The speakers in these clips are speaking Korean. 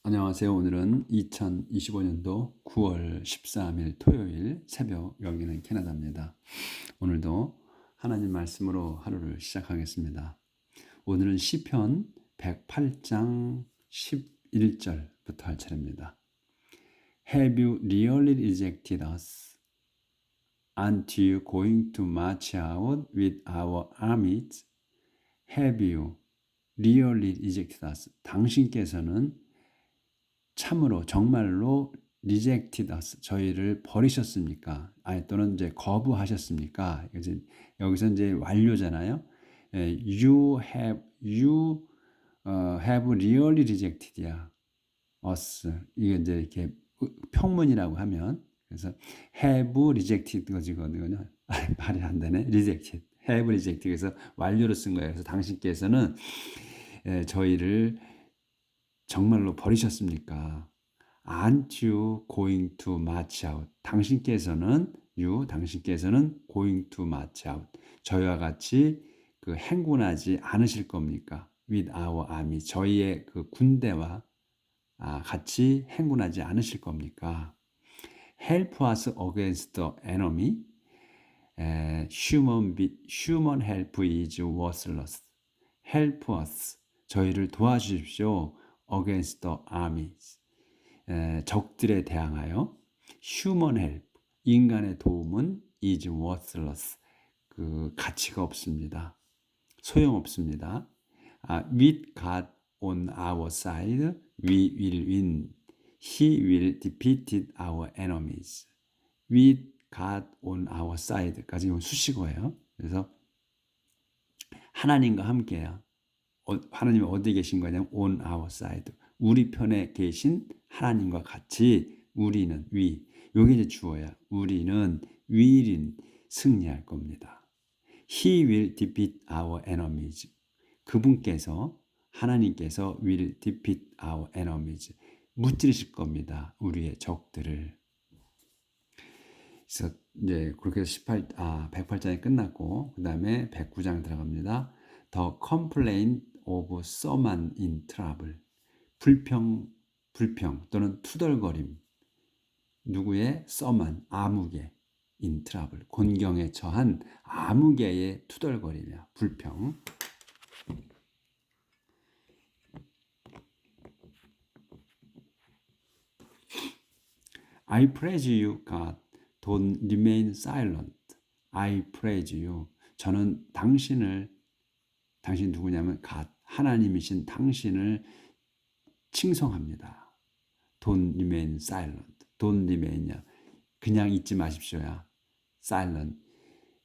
안녕하세요. 오늘은 2025년도 9월 13일 토요일 새벽, 여기는 캐나다입니다. 오늘도 하나님 말씀으로 하루를 시작하겠습니다. 오늘은 시편 108장 11절부터 할 차례입니다. Have you really rejected us? Aren't you going to march out with our armies? Have you really rejected us? 당신께서는 참으로 정말로 rejected us, 저희를 버리셨습니까? 아니, 또는 이제 거부하셨습니까? 여기서 이제 완료잖아요. You have really rejected us. 이게 이제 이렇게 평문이라고 하면, 그래서 have rejected 거지거든요. 말이 안 되네. rejected. have rejected. 그래서 완료로 쓴 거예요. 그래서 당신께서는 저희를 정말로 버리셨습니까? Aren't you going to march out? 당신께서는 going to march out. 저희와 같이 그 행군하지 않으실 겁니까? With our army. 저희의 그 군대와 같이 행군하지 않으실 겁니까? Help us against the enemy. Human help is worthless. Help us. 저희를 도와주십시오. Against the armies. 적들에 대항하여. Human help. 인간의 도움은 is worthless. 그 가치가 없습니다. 소용없습니다. With God on our side, we will win. He will defeat our enemies. With God on our side까지 수식어예요. 그래서 하나님과 함께야. 하나님이 어디 계신 거냐면 on our side. 우리 편에 계신 하나님과 같이 우리는 요게 이제 주어야. 우리는 will인 승리할 겁니다. He will defeat our enemies. 그분께서 하나님께서 will defeat our enemies. 무찌르실 겁니다. 우리의 적들을. 그래서 이제 그렇게 해서 108장이 끝났고 그다음에 109장 들어갑니다. The complaint of someone in trouble. 불평 또는 투덜거림. 누구의 someone, 아무개 in trouble. 곤경에 처한 아무개의 투덜거림이야. 불평. I praise you, God. Don't remain silent. I praise you. 저는 당신 누구냐면 God, 하나님이신 당신을 칭송합니다. Don't remain silent. Don't remain이야. 그냥 있지 마십시오야. Silent.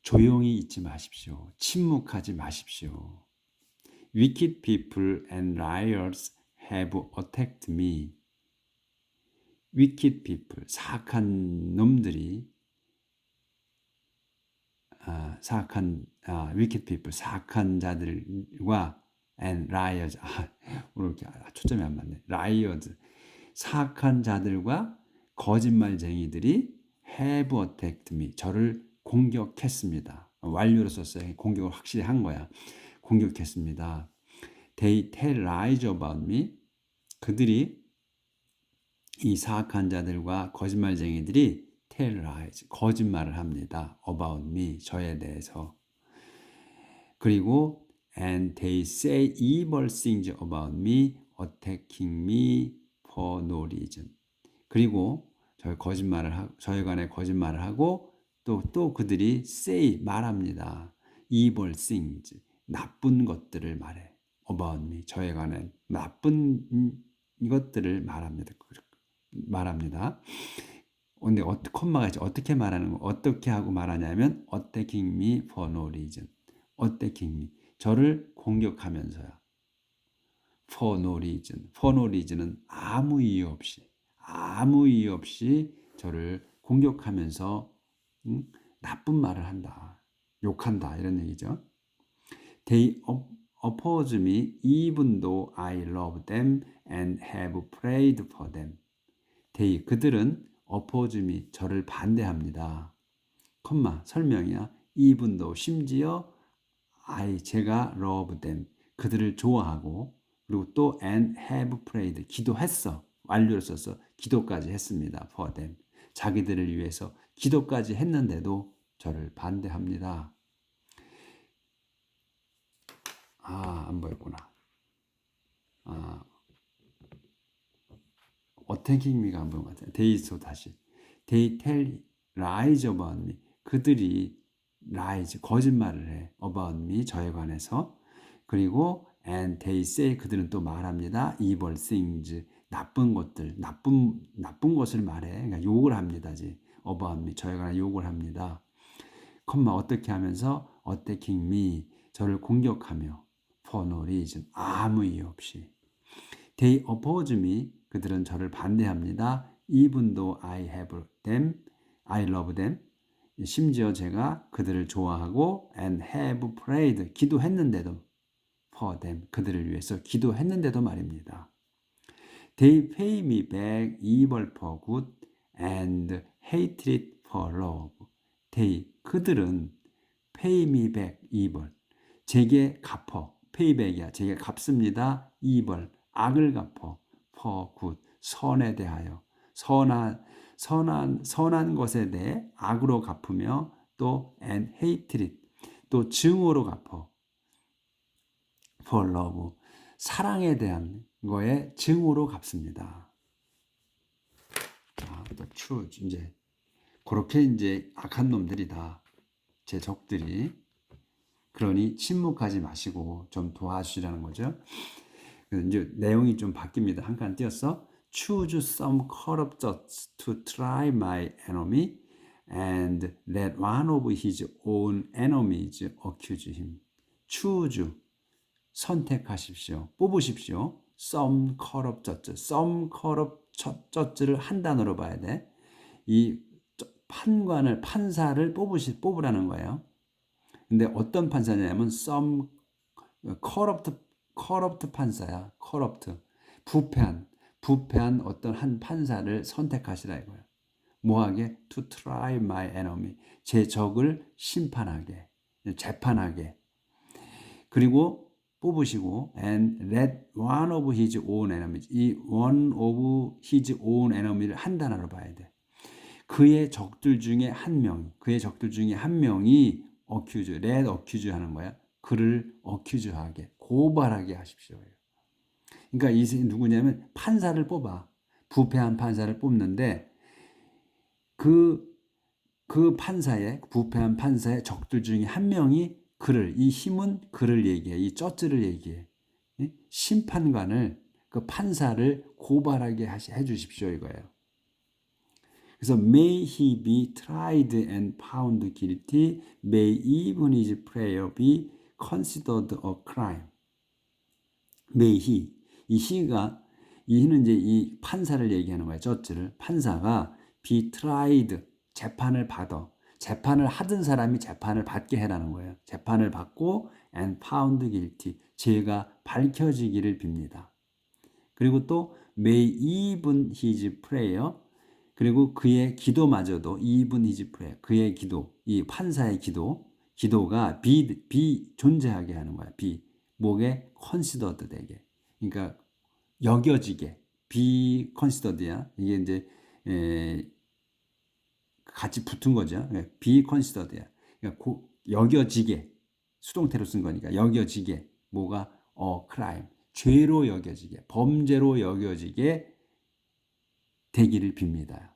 조용히 있지 마십시오. 침묵하지 마십시오. Wicked people and liars have attacked me. wicked people, 사악한 놈들이 wicked people, 사악한 자들과 and liars, 오늘 이렇게 초점이 안 맞네. liars, 사악한 자들과 거짓말쟁이들이 have attacked me, 저를 공격했습니다. 완료로 썼어요. 공격을 확실히 한 거야. 공격했습니다. They tell lies about me. 그들이 이 사악한 자들과 거짓말쟁이들이 tell lies, 거짓말을 합니다. about me, 저에 대해서. 그리고 and they say evil things about me, attacking me for no reason. 그리고 저에 관해 거짓말을 하고 또 그들이 say, 말합니다. evil things, 나쁜 것들을 말해. about me, 저에 관한 나쁜 것들을 말합니다. 근데 콤마가 있죠. 어떻게 말하는 거? 어떻게 하고 말하냐면 attacking me for no reason. attacking me. 저를 공격하면서요. for no reason. for no reason은 아무 이유 없이 저를 공격하면서 나쁜 말을 한다. 욕한다. 이런 얘기죠. They oppose me even though I love them and have prayed for them. 그들은 oppose me, 저를 반대합니다. 설명이야. even though, 심지어 제가 love them, 그들을 좋아하고 그리고 또 and have prayed 기도했어. 완료를 써서 기도까지 했습니다. for them. 자기들을 위해서 기도까지 했는데도 저를 반대합니다. 안 보였구나. attacking me가 안 보인 것 같아요. they 다시. they tell lies about me. 그들이 lies, 거짓말을 해. about me, 저에 관해서. 그리고 and they say, 그들은 또 말합니다. evil things, 나쁜 것들, 나쁜 것을 말해. 그러니까 욕을 합니다. about me, 저에 관해 욕을 합니다. 컴마 어떻게 하면서 attacking me, 저를 공격하며 for no reason, 아무 이유 없이. They oppose me, 그들은 저를 반대합니다. Even though I have them, I love them. 심지어 제가 그들을 좋아하고 and have prayed, 기도했는데도 for them, 그들을 위해서 기도했는데도 말입니다. They pay me back evil for good and hatred for love. They, 그들은 pay me back evil, 제게 갚어, payback이야, 제게 갚습니다. evil, 악을 갚어, for good, 선에 대하여, 선한 것에 대해 악으로 갚으며 또 and hatred, 또 증오로 갚어, for love, 사랑에 대한 거에 증오로 갚습니다. 또 choose, 이제 그렇게 이제 악한 놈들이다, 제 적들이. 그러니 침묵하지 마시고 좀 도와주시라는 거죠. 이제 내용이 좀 바뀝니다. 한 칸 띄었어. Choose some corrupt thoughts to try my enemy and let one of his own enemies accuse him. Choose, 선택하십시오. 뽑으십시오. Some corrupt thoughts. Some corrupt thoughts를 한 단어로 봐야 돼. 이 판사를 뽑으라는 거예요. 근데 어떤 판사냐면 some corrupt 판사야. corrupt, 부패한 어떤 한 판사를 선택하시라 이거예요. 뭐하게? To try my enemy, 제 적을 심판하게, 재판하게. 그리고 뽑으시고 and let one of his own enemies, 이 one of his own enemy를 한 단어로 봐야 돼. 그의 적들 중에 한 명이 accuse, let accuse 하는 거야. 그를 accuse하게, 고발하게 하십시오. 그러니까 이 누구냐면 판사를 뽑아. 부패한 판사를 뽑는데 그 부패한 판사의 적들 중에 한 명이 이 힘은 그를 얘기해. 이 쩌쯔를 얘기해. 심판관을, 그 판사를 고발하게 해 주십시오 이거예요. 그래서 may he be tried and found guilty, may even his prayer be considered a crime. may he, 이 he는 이제 이 판사를 얘기하는 거예요. 저지를. 판사가 be tried, 재판을 받아. 재판을 하던 사람이 재판을 받게 해라는 거예요. 재판을 받고 and found guilty, 죄가 밝혀지기를 빕니다. 그리고 또 may even his prayer, 그리고 그의 기도마저도 even his prayer, 그의 기도, 이 판사의 기도가 be 존재하게 하는 거야. be 목에 considered 되게, 그러니까 여겨지게, be considered야. 이게 이제 같이 붙은 거죠. be considered야. 그러니까 여겨지게, 수동태로 쓴 거니까 여겨지게, 뭐가 crime, 죄로 여겨지게, 범죄로 여겨지게 되기를 빕니다.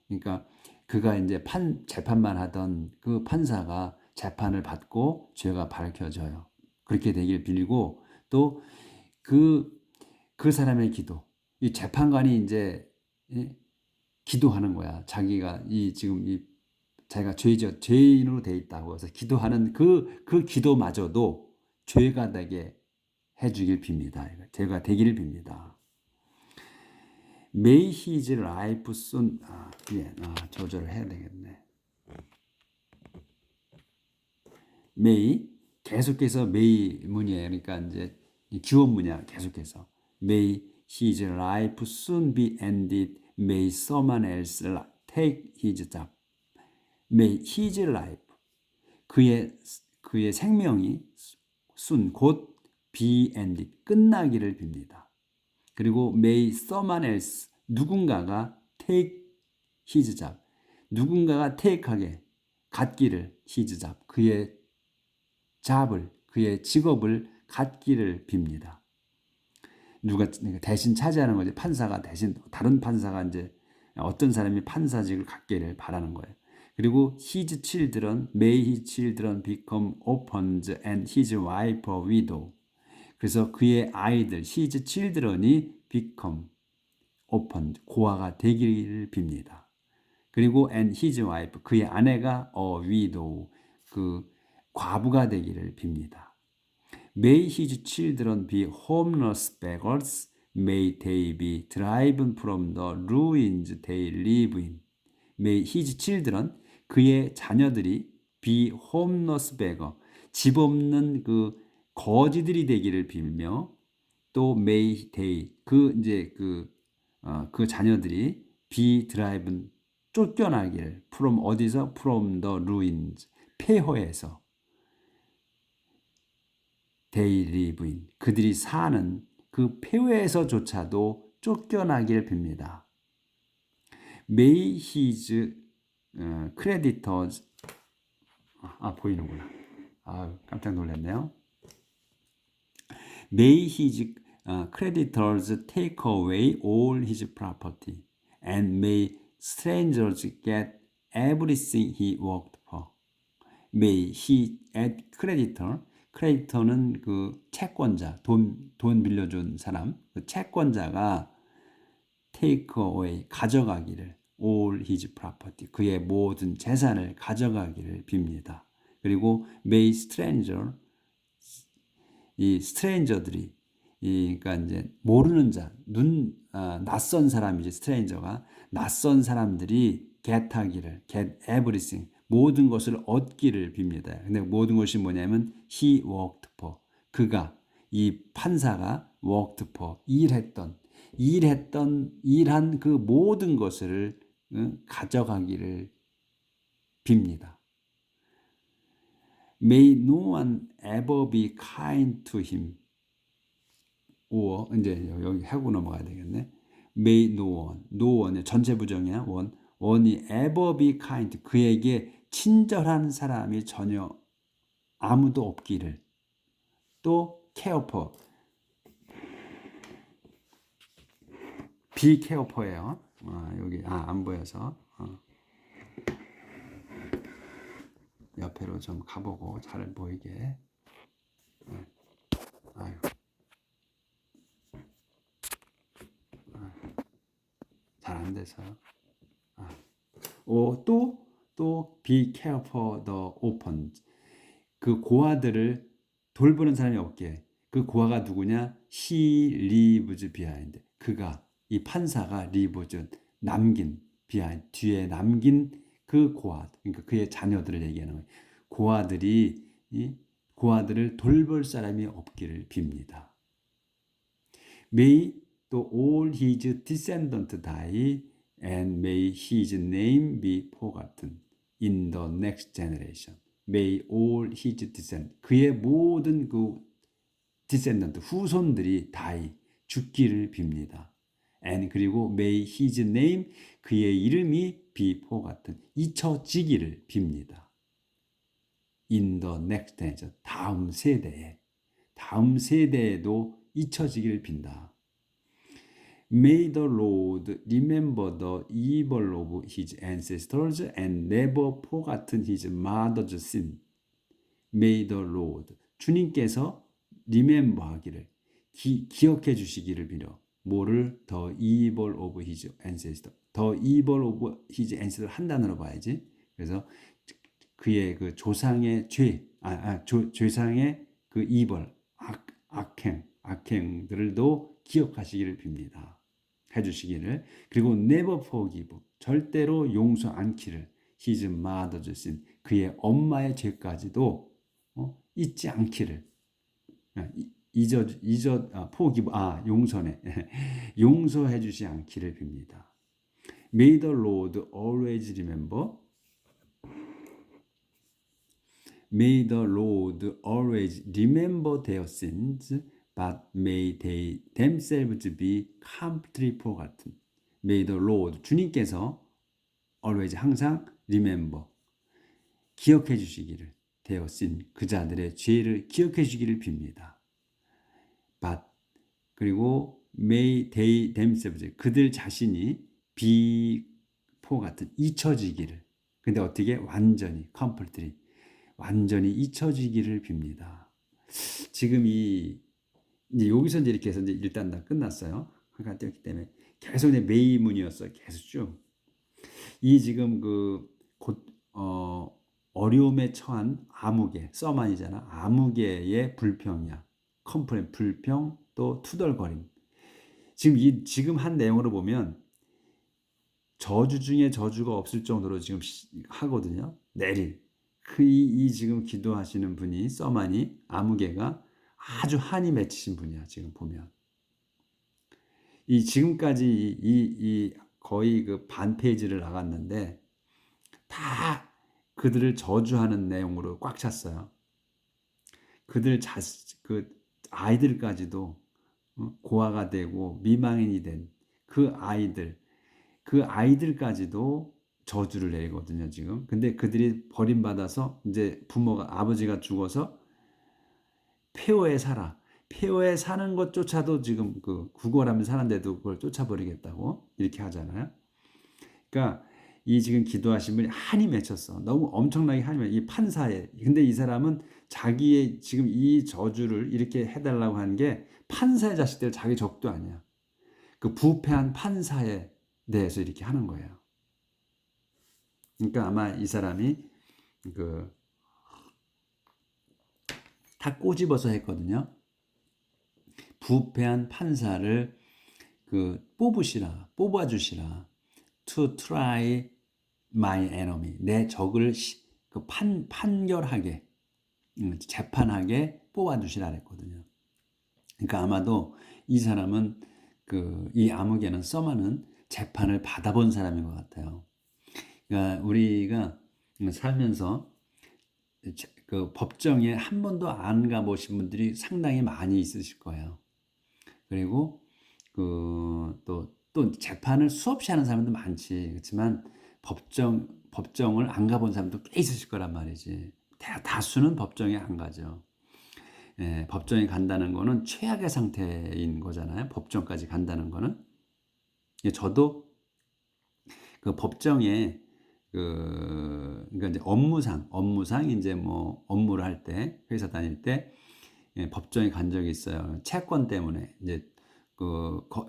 그러니까 그가 이제 재판만 하던 그 판사가 재판을 받고 죄가 밝혀져요. 그렇게 되기를 빌고, 또 그 사람의 기도, 이 재판관이 이제 기도하는 거야. 자기가 자기가 죄인으로 돼 있다고 해서 기도하는 그 기도마저도 죄가 되게 해주길 빕니다. 죄가 되기를 빕니다. May his life soon, 조절을 해야 되겠네. May, 계속해서 may 문이에요. 그러니까 이제 기원문이야. 계속해서 May his life soon be ended. May someone else take his job. May his life, 그의 생명이 soon, 곧 be ended, 끝나기를 빕니다. 그리고 may someone else, 누군가가 take his job, 누군가가 take하게 갖기를 his job, 그의 잡을, 그의 직업을 갖기를 빕니다. 누가 대신 차지하는 거지. 판사가 대신 다른 판사가 이제 어떤 사람이 판사직을 갖기를 바라는 거예요. 그리고 his children, may his children become orphans and his wife a widow. 그래서 그의 아이들, his children이 become orphan, 고아가 되기를 빕니다. 그리고 and his wife, 그의 아내가 a widow, 그 과부가 되기를 빕니다. May his children be homeless beggars. May they be driven from the ruins they live in. May his children, 그의 자녀들이 be homeless beggar, 집 없는 그 거지들이 되기를 빌며, 또 may they, 그 자녀들이 be driven, 쫓겨나기를 from 어디서? from the ruins, 폐허에서. they live in, 그들이 사는 그 폐허에서조차도 쫓겨나기를 빕니다. May his creditors, 보이는구나. 깜짝 놀랐네요. May his creditors take away all his property, and may strangers get everything he worked for. May he, 크레디터는 그 채권자, 돈 빌려준 사람, 그 채권자가 take away, 가져가기를, all his property, 그의 모든 재산을 가져가기를 빕니다. 그리고 may stranger, 이 stranger들이, 그러니까 이제 모르는 자, 낯선 사람이지, stranger가 낯선 사람들이 get everything, 모든 것을 얻기를 빕니다. 근데 모든 것이 뭐냐면 he worked for, 그가, 이 판사가 worked for, 일한 그 모든 것을 가져가기를 빕니다. May no one ever be kind to him. or, 이제 여기 하고 넘어가야 되겠네. May no one, 전체 부정이야. one이 ever be kind, 그에게 친절한 사람이 전혀 아무도 없기를. 또 care for, be care for예요. 여기 안 보여서 옆으로 좀 가보고 잘 보이게. 잘 안 돼서. 또 be care for the orphans, 그 고아들을 돌보는 사람이 없게. 그 고아가 누구냐? He leaves behind, 그가, 이 판사가 leaves, 남긴, behind, 뒤에 남긴 그 고아, 그러니까 그의 자녀들을 얘기하는 거예요. 고아들을 돌볼 사람이 없기를 빕니다. May 또 all his descendants die, and may his name be forgotten in the next generation. May all his descendants, 그의 모든 그 descendant, 후손들이 die, 죽기를 빕니다. and 그리고 may his name, 그의 이름이 be forgotten, 잊혀지기를 빕니다. in the next generation, 다음 세대에도 잊혀지기를 빈다. May the Lord remember the evil of his ancestors and never forgotten his mother's sin. May the Lord, 주님께서 remember 하기를, 기억해 주시기를 빌어. 뭐를? The evil of his ancestors. The evil of his ancestors 한 단어로 봐야지. 그래서 그의 그 조상의 조상의 그 evil, 악행들도 기억하시기를 빕니다. 해주시기를. 그리고 never forgive, 절대로 용서 않기를. his mother's sin, 그의 엄마의 죄까지도 잊지 않기를. forgive, 용서해 주시 않기를 빕니다. May the Lord always remember, May the Lord always remember their sins, but may they themselves be completely forgotten. May the Lord, 주님께서 always 항상 remember, 기억해 주시기를, their sin, 그 자들의 죄를 기억해 주시기를 빕니다. But, 그리고 may they themselves, 그들 자신이 be forgotten, 잊혀지기를. 근데 어떻게? 완전히, completely, 완전히 잊혀지기를 빕니다. 지금 이제 여기서 이제 이렇게 해서 이제 일단 다 끝났어요. 그러니까 띄었기 때문에 계속 이제 메이문이었어요. 계속 쭉. 이 지금 어려움에 처한 아무개, 써만이잖아. 아무개의 불평이야. 컴플레인, 불평, 또 투덜거림. 지금 한 내용으로 보면 저주 중에 저주가 없을 정도로 지금 하거든요. 내릴. 이 지금 기도하시는 분이 써만이 아무개가 아주 한이 맺히신 분이야. 지금 보면 이 지금까지 이 거의 그 반 페이지를 나갔는데 다 그들을 저주하는 내용으로 꽉 찼어요. 그 아이들까지도 고아가 되고 미망인이 된 그 아이들까지도 저주를 내거든요, 지금. 근데 그들이 버림받아서 이제 아버지가 죽어서 폐허에 살아. 폐허에 사는 것조차도 지금 구걸하면 사는데도 그걸 쫓아버리겠다고 이렇게 하잖아요. 그러니까 이 지금 기도하신 분이 한이 맺혔어. 너무 엄청나게 한이 맺혀. 이 판사에. 근데 이 사람은 자기의 지금 이 저주를 이렇게 해달라고 하는 게 판사의 자식들 자기 적도 아니야. 그 부패한 판사에 대해서 이렇게 하는 거예요. 그러니까 아마 이 사람이 다 꼬집어서 했거든요. 부패한 판사를 뽑아주시라. To try my enemy. 내 적을 판결하게, 재판하게 뽑아주시라 그랬거든요. 그러니까 아마도 이 사람은 이 아무개는 써마는 재판을 받아본 사람인 것 같아요. 그러니까 우리가 살면서 법정에 한 번도 안 가보신 분들이 상당히 많이 있으실 거예요. 그리고 또 재판을 수없이 하는 사람도 많지. 그렇지만 법정을 안 가본 사람도 꽤 있으실 거란 말이지. 다수는 법정에 안 가죠. 예, 법정에 간다는 거는 최악의 상태인 거잖아요. 법정까지 간다는 거는. 예, 저도 법정에 그러니까 이제 업무상 이제 뭐 업무를 할 때, 회사 다닐 때 예, 법정에 간 적이 있어요. 채권 때문에 이제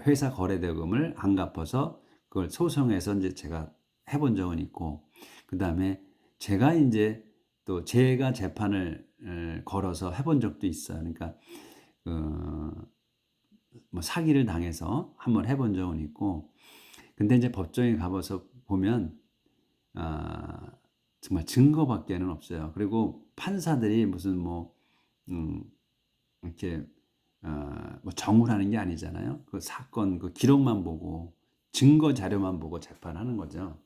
회사 거래대금을 안 갚아서 그걸 소송해서 이제 제가 해본 적은 있고, 그 다음에 제가 이제 또 제가 재판을 걸어서 해본 적도 있어요. 그러니까 뭐 사기를 당해서 한번 해본 적은 있고, 근데 이제 법정에 가봐서 보면 정말 증거밖에는 없어요. 그리고 판사들이 무슨 이렇게 뭐 정우라는 게 아니잖아요. 그 사건 기록만 보고 증거 자료만 보고 재판하는 거죠.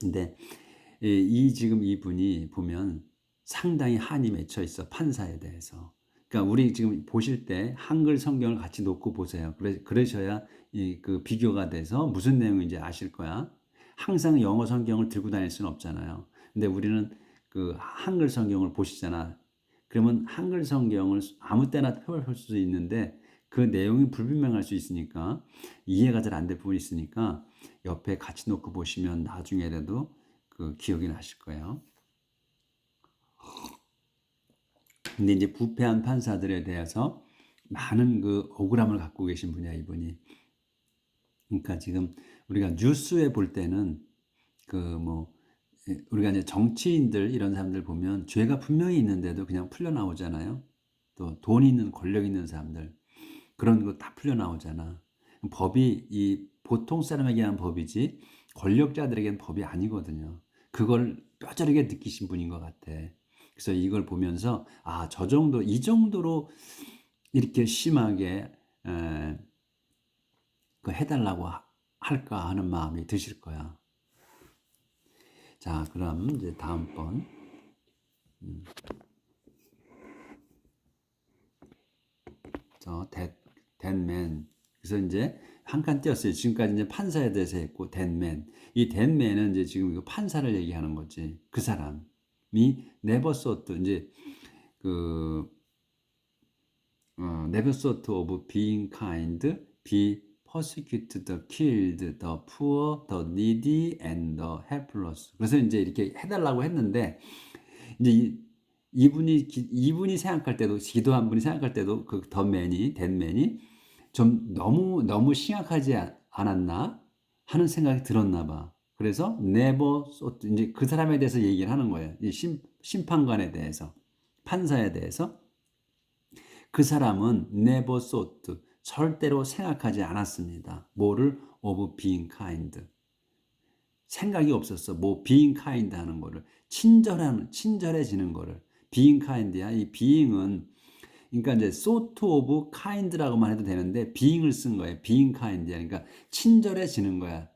근데 지금 이분이 보면 상당히 한이 맺혀 있어, 판사에 대해서. 그러니까 우리 지금 보실 때 한글 성경을 같이 놓고 보세요. 그러셔야 비교가 돼서 무슨 내용인지 아실 거야. 항상 영어 성경을 들고 다닐 수는 없잖아요. 근데 우리는 한글 성경을 보시잖아. 그러면 한글 성경을 아무 때나 펼칠 수 있는데 그 내용이 불분명할 수 있으니까, 이해가 잘 안 될 부분이 있으니까 옆에 같이 놓고 보시면 나중에라도 기억이 나실 거예요. 근데 이제 부패한 판사들에 대해서 많은 억울함을 갖고 계신 분이야, 이분이. 그러니까 지금 우리가 뉴스에 볼 때는 우리가 이제 정치인들 이런 사람들 보면 죄가 분명히 있는데도 그냥 풀려 나오잖아요. 또 돈 있는 권력 있는 사람들 그런 거 다 풀려 나오잖아. 법이 이 보통 사람에게 한 법이지 권력자들에게는 법이 아니거든요. 그걸 뼈저리게 느끼신 분인 것 같아. 그래서 이걸 보면서 이 정도로 이렇게 심하게 해달라고 할까 하는 마음이 드실 거야. 자, 그럼 이제 다음번 that man. 그래서 이제 한 칸 띄었어요. 지금까지 이제 판사에 대해서 했고, that man. 이 that man은 이제 지금 이거 판사를 얘기하는 거지. 그 사람이 never thought, 이제 그, never thought of being kind, be persecuted, the killed, the poor, the needy, and the helpless. 그래서 이제 이렇게 해달라고 했는데, 이제 이분이 생각할 때도, 기도한 분이 생각할 때도 그 댄맨이 좀 너무 심각하지 않았나 하는 생각이 들었나 봐. 그래서 never thought, 이제 그 사람에 대해서 얘기를 하는 거예요. 이 심판관에 대해서, 판사에 대해서. 그 사람은 never thought, 절대로 생각하지 않았습니다. 뭐를? of being kind. 생각이 없었어. 뭐 being kind 하는 거를, 친절해지는 거를. being kind야. 이 being은, 그러니까 이제 sort of kind라고만 해도 되는데 being을 쓴 거예요. being kind야. 그러니까 친절해지는 거야.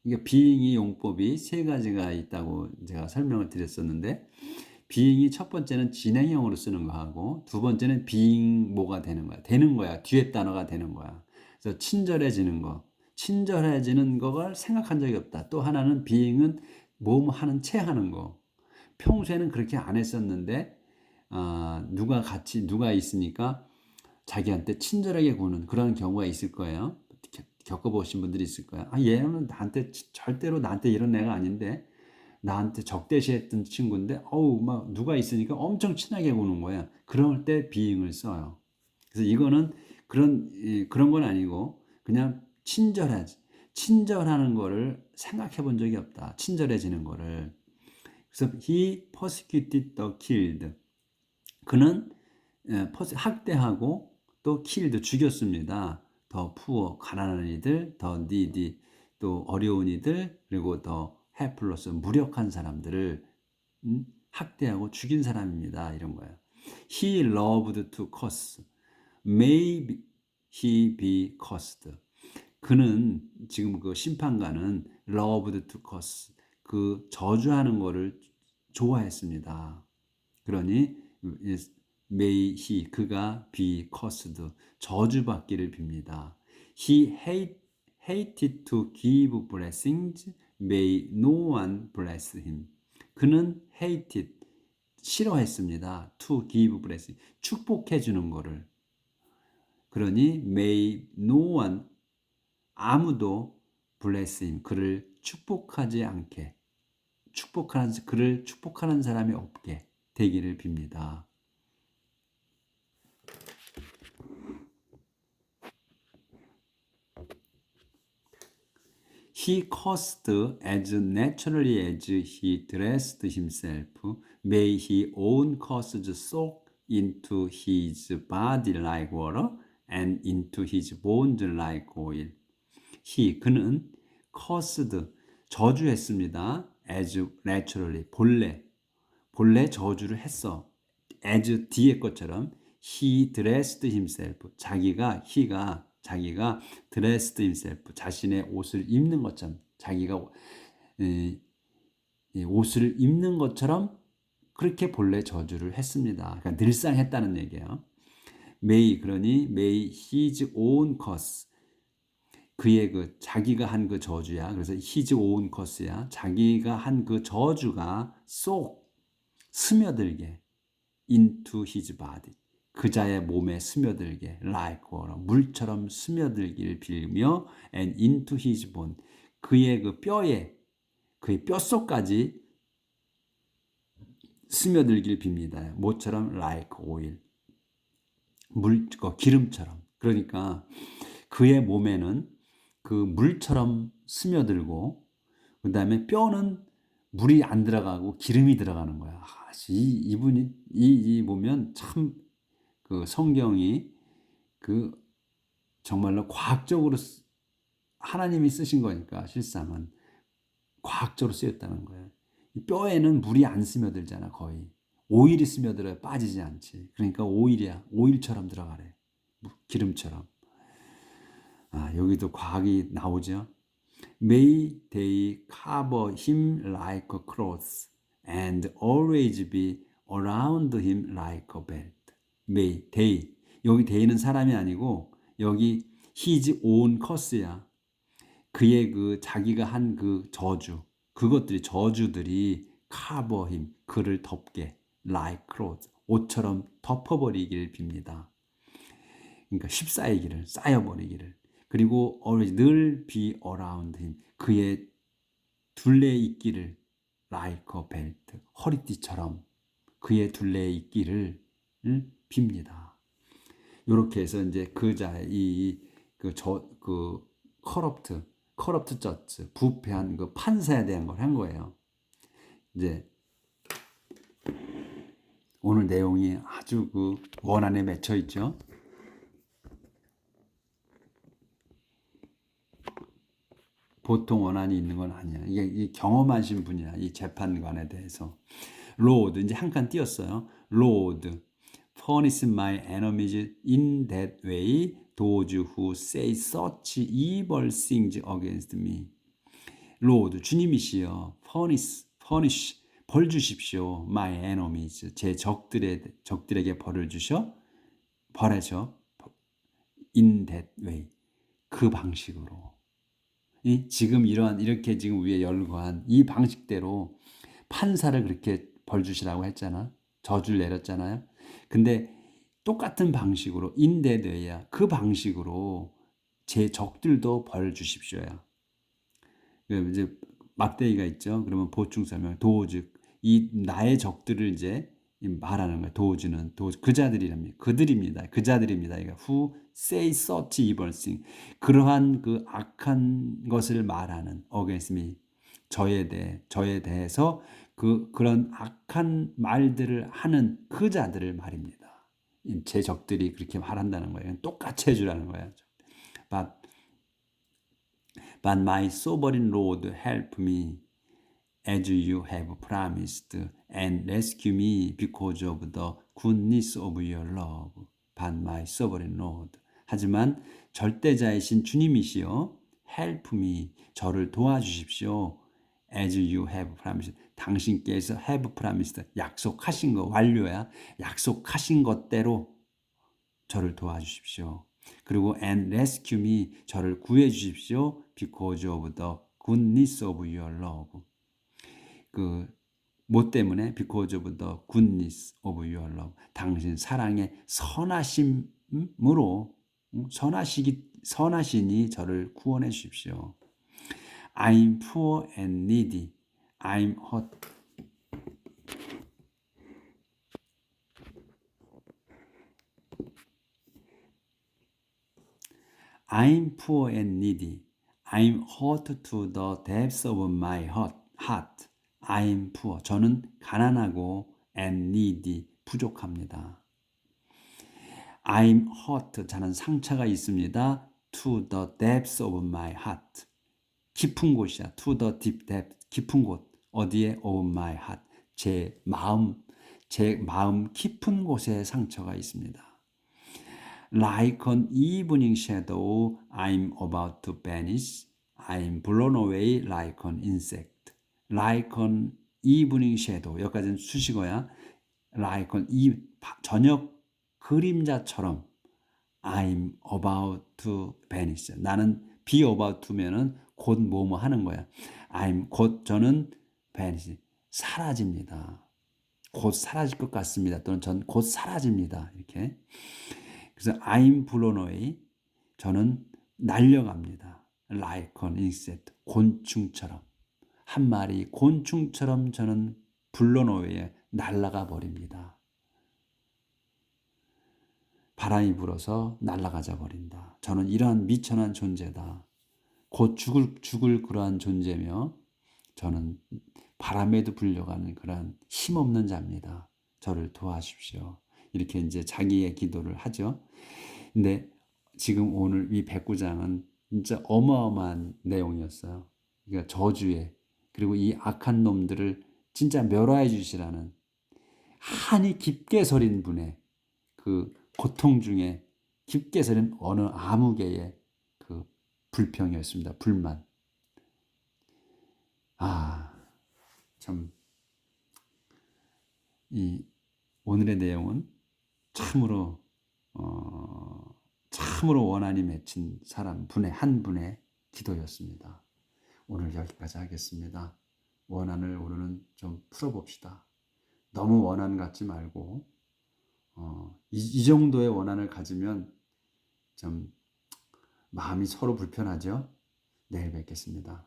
이게 being이 용법이 세 가지가 있다고 제가 설명을 드렸었는데, being이 첫 번째는 진행형으로 쓰는 거 하고, 두 번째는 being 뭐가 되는 거야. 되는 거야. 뒤에 단어가 되는 거야. 그래서 친절해지는 거. 친절해지는 걸 생각한 적이 없다. 또 하나는 being은 뭐 하는 채 하는 거. 평소에는 그렇게 안 했었는데, 누가 있으니까 자기한테 친절하게 구는 그런 경우가 있을 거예요. 겪어보신 분들이 있을 거예요. 얘는 절대로 나한테 이런 애가 아닌데, 나한테 적대시했던 친구인데, 막 누가 있으니까 엄청 친하게 구는 거야. 그럴 때 being을 써요. 그래서 이거는 그런 건 아니고, 그냥 친절하는 거를 생각해 본 적이 없다. 친절해지는 거를. 그래서 he persecuted the killed. 그는 학대하고 또 killed, 죽였습니다. 더 poor, 가난한 이들, 더 needy, 또 어려운 이들, 그리고 더 helpless, 무력한 사람들을 학대하고 죽인 사람입니다. 이런 거예요. He loved to curse. May he be cursed. 그는, 지금 그 심판관은 loved to curse, 그 저주하는 거를 좋아했습니다. 그러니 may he, 그가 be cursed, 저주받기를 빕니다. He hated to give blessings, may no one bless him. 그는 hated, 싫어했습니다. to give blessing, 축복해 주는 거를. 그러니 may no one, 아무도 bless him, 그를 축복하지 않게, 그를 축복하는 사람이 없게 되기를 빕니다. He cursed as naturally as he dressed himself. May his own curses soak into his body like water and into his bones like oil. 그는 cursed, 저주했습니다. as naturally, 본래 저주를 했어. as 뒤에 것처럼 he dressed himself, 자기가 dressed himself, 자신의 옷을 입는 것처럼, 자기가 옷을 입는 것처럼 그렇게 본래 저주를 했습니다. 그러니까 늘상 했다는 얘기예요. 그러니 may his own curse, 그의 자기가 한 그 저주야. 그래서 his own curse야. 자기가 한 그 저주가 쏙 스며들게, into his body, 그자의 몸에 스며들게, like water, 물처럼 스며들기를 빌며, and into his bone, 그의 그의 뼛속까지 스며들기를 빕니다. 뭐처럼? like oil, 기름처럼. 그러니까 그의 몸에는 그 물처럼 스며들고, 그 다음에 뼈는 물이 안 들어가고 기름이 들어가는 거야. 이분이 보면 참 그 성경이 정말로 과학적으로 하나님이 쓰신 거니까, 실상은 과학적으로 쓰였다는 거예요. 이 뼈에는 물이 안 스며들잖아. 거의 오일이 스며들어야 빠지지 않지. 그러니까 오일처럼 들어가래. 기름처럼. 여기도 과학이 나오죠. May they cover him like a cloth and always be around him like a belt. they. 여기 they는 사람이 아니고 여기 his own curse야. 그의 그 자기가 한 그 저주, 그것들이 저주들이 cover him, 그를 덮게 like clothes, 옷처럼 덮어버리기를 빕니다. 그러니까 휩싸이기를, 쌓여버리기를. 그리고 always 늘 be around him, 그의 둘레에 있기를 like a belt, 허리띠처럼 그의 둘레에 있기를 빕니다. 이렇게 해서 이제 그 자의 그 커럽트 저츠, 부패한 그 판사에 대한 걸 한 거예요. 이제 오늘 내용이 아주 그 원안에 맺혀 있죠. 보통 원한이 있는 건 아니야. 이게 경험하신 분이야. 이 재판관에 대해서. Lord, 이제 한 칸 띄었어요. Lord, punish my enemies in that way, those who say such evil things against me. Lord, 주님이시여, punish, 벌 주십시오. My enemies, 제 적들에게 벌을 벌하셔. In that way, 그 방식으로. 지금 이렇게 지금 위에 열거한 이 방식대로 판사를 그렇게 벌 주시라고 했잖아. 저주를 내렸잖아요. 근데 똑같은 방식으로 인대되야 그 방식으로 제 적들도 벌 주십시오야. 이제 막대기가 있죠. 그러면 보충 설명 도즉 이 나의 적들을 이제 말하는 거예요. 도주는 그자들이랍니다. 그자들입니다. who say such evil thing. 그러한 그 악한 것을 말하는 against me. 저에 대해서 그런 악한 말들을 하는 그자들을 말입니다. 제 적들이 그렇게 말한다는 거예요. 똑같이 해주라는 거예요. But my sovereign Lord, help me as you have promised, and rescue me because of the goodness of your love. But my sovereign Lord. 하지만 절대자이신 주님이시여, help me, 저를 도와주십시오. As you have promised. 당신께서 have promised. 약속하신 거 완료야. 약속하신 것대로 저를 도와주십시오. 그리고 and rescue me. 저를 구해 주십시오. Because of the goodness of your love. 뭐 때문에? Because of the goodness of your love. 당신 사랑의 선하심으로 선하시니 저를 구원해 주십시오. I'm poor and needy. I'm hurt. I'm poor and needy. I'm hurt to the depths of my heart. I'm poor. 저는 가난하고 and needy. 부족합니다. I'm hurt. 저는 상처가 있습니다. To the depths of my heart. 깊은 곳이야. To the deep depth. 깊은 곳. 어디에? Of my heart. 제 마음 깊은 곳에 상처가 있습니다. Like an evening shadow, I'm about to vanish. I'm blown away like an insect. Like an evening shadow. 여기까지는 수식어야. Like an 저녁 그림자처럼 I'm about to vanish. 나는 be about to면은 곧 뭐뭐 하는 거야. 저는 vanish. 사라집니다. 곧 사라질 것 같습니다. 또는 전 곧 사라집니다. 이렇게. 그래서 I'm blown away. 저는 날려갑니다. Like an insect. 곤충처럼. 한 마리 곤충처럼 저는 blown away. 날아가 버립니다. 바람이 불어서 날아가자 버린다. 저는 이러한 미천한 존재다. 곧 죽을 그러한 존재며 저는 바람에도 불려가는 그러한 힘없는 자입니다. 저를 도와주십시오. 이렇게 이제 자기의 기도를 하죠. 근데 지금 오늘 이 109장은 진짜 어마어마한 내용이었어요. 그러니까 저주에 그리고 이 악한 놈들을 진짜 멸화해 주시라는 한이 깊게 서린 분의 그 고통 중에 깊게 서린 어느 아무개의 그 불평이었습니다. 불만. 참 이 오늘의 내용은 참으로 참으로 원한이 맺힌 한 분의 기도였습니다. 오늘 여기까지 하겠습니다. 원한을 오늘은 좀 풀어봅시다. 너무 원한 갖지 말고 이 정도의 원한을 가지면 좀 마음이 서로 불편하죠. 내일 뵙겠습니다.